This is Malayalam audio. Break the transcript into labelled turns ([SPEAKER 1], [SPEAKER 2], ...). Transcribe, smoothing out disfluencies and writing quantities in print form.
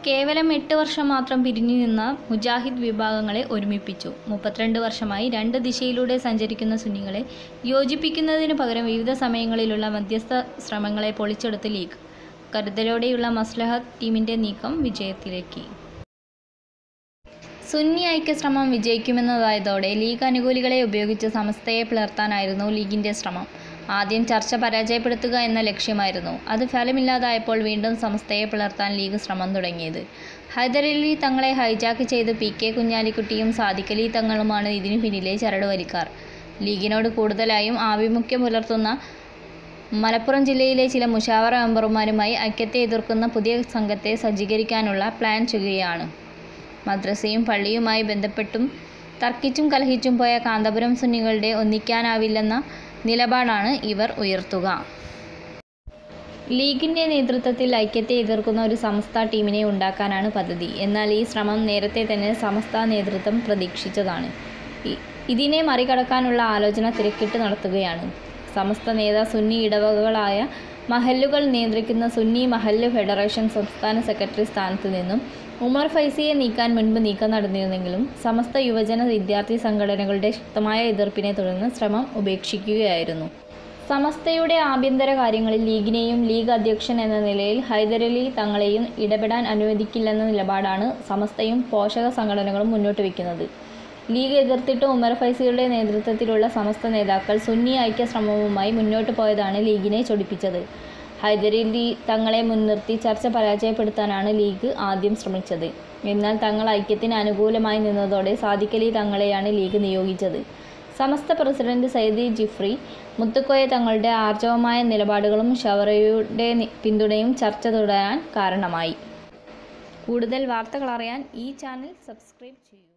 [SPEAKER 1] കേവലം 8 വർഷം മാത്രം പിരിഞ്ഞു നിന്ന മുജാഹിദ് വിഭാഗങ്ങളെ ഒരുമിപ്പിച്ചു. 32 വർഷമായി രണ്ട് ദിശയിലൂടെ സഞ്ചരിക്കുന്ന സുന്നികളെ യോജിപ്പിക്കുന്നതിനു പകരം വിവിധ സമയങ്ങളിലുള്ള മധ്യസ്ഥ ശ്രമങ്ങളെ പൊളിച്ചെടുത്ത് ലീഗ്. കരുതലോടെയുള്ള മസ്ലഹത്ത് ടീമിന്റെ നീക്കം വിജയത്തിലേക്ക്. സുന്നി ഐക്യശ്രമം വിജയിക്കുമെന്നതായതോടെ ലീഗ് അനുകൂലികളെ ഉപയോഗിച്ച് സമസ്തയെ പിളർത്താനായിരുന്നു ലീഗിന്റെ ശ്രമം. ആദ്യം ചർച്ച പരാജയപ്പെടുത്തുക എന്ന ലക്ഷ്യമായിരുന്നു. അത് ഫലമില്ലാതായപ്പോൾ വീണ്ടും സമസ്തയെ പിളർത്താൻ ലീഗ് ശ്രമം തുടങ്ങിയത്. ഹൈദരലി തങ്ങളെ ഹൈജാക്ക് ചെയ്ത് PK കുഞ്ഞാലിക്കുട്ടിയും സാദിഖലി തങ്ങളുമാണ് ഇതിനു പിന്നിലെ ചരടുവലിക്കാർ. ലീഗിനോട് കൂടുതലായും ആഭിമുഖ്യം പുലർത്തുന്ന മലപ്പുറം ജില്ലയിലെ ചില മുശാവറ മെമ്പർമാരുമായി ഐക്യത്തെ എതിർക്കുന്ന പുതിയ സംഘത്തെ സജ്ജീകരിക്കാനുള്ള പ്ലാൻ ചെയ്യുകയാണ്. മദ്രസയും പള്ളിയുമായി ബന്ധപ്പെട്ടും തർക്കിച്ചും കലഹിച്ചും പോയ കാന്തപുരം സുന്നികളുടെ ഒന്നിക്കാനാവില്ലെന്ന നിലപാടാണ് ഇവർ ഉയർത്തുക. ലീഗിന്റെ നേതൃത്വത്തിൽ ഐക്യത്തെ എതിർക്കുന്ന ഒരു സമസ്ത ടീമിനെ ഉണ്ടാക്കാനാണ് പദ്ധതി. എന്നാൽ ഈ ശ്രമം നേരത്തെ തന്നെ സമസ്ത നേതൃത്വം പ്രതീക്ഷിച്ചതാണ്. ഇതിനെ മറികടക്കാനുള്ള ആലോചന തിരക്കിട്ട് നടത്തുകയാണ്. സമസ്ത നേതാ സുന്നി ഇടവകകളായ മഹല്ലുകൾ നിയന്ത്രിക്കുന്ന സുന്നി മഹല്ല് ഫെഡറേഷൻ സംസ്ഥാന സെക്രട്ടറി സ്ഥാനത്ത് നിന്നും ഉമർ ഫൈസിയെ നീക്കാൻ മുൻപ് നീക്കം നടന്നിരുന്നെങ്കിലും സമസ്ത യുവജന വിദ്യാർത്ഥി സംഘടനകളുടെ ശക്തമായ എതിർപ്പിനെ തുടർന്ന് ശ്രമം ഉപേക്ഷിക്കുകയായിരുന്നു. സമസ്തയുടെ ആഭ്യന്തര കാര്യങ്ങളിൽ ലീഗിനെയും ലീഗ് അധ്യക്ഷൻ എന്ന നിലയിൽ ഹൈദരലി തങ്ങളെയും ഇടപെടാൻ അനുവദിക്കില്ലെന്ന നിലപാടാണ് സമസ്തയും പോഷക സംഘടനകളും മുന്നോട്ട് വയ്ക്കുന്നത്. ലീഗ് എതിർത്തിട്ട് ഉമർ ഫൈസിയുടെ നേതൃത്വത്തിലുള്ള സമസ്ത നേതാക്കൾ സുന്നി ഐക്യശ്രമവുമായി മുന്നോട്ട് പോയതാണ് ലീഗിനെ ചൊടിപ്പിച്ചത്. ഹൈദരലി തങ്ങളെ മുൻനിർത്തി ചർച്ച പരാജയപ്പെടുത്താനാണ് ലീഗ് ആദ്യം ശ്രമിച്ചത്. എന്നാൽ തങ്ങൾ ഐക്യത്തിന് അനുകൂലമായി നിന്നതോടെ സാദിഖലി തങ്ങളെയാണ് ലീഗ് നിയോഗിച്ചത്. സമസ്ത പ്രസിഡന്റ് സയ്യിദ് ജിഫ്രി മുത്തുക്കോയ തങ്ങളുടെ ആർജവമായ നിലപാടുകളും ഷവറയുടെ പിന്തുണയും ചർച്ച തുടരാൻ കാരണമായി. കൂടുതൽ വാർത്തകൾ അറിയാൻ ഈ ചാനൽ സബ്സ്ക്രൈബ് ചെയ്യൂ.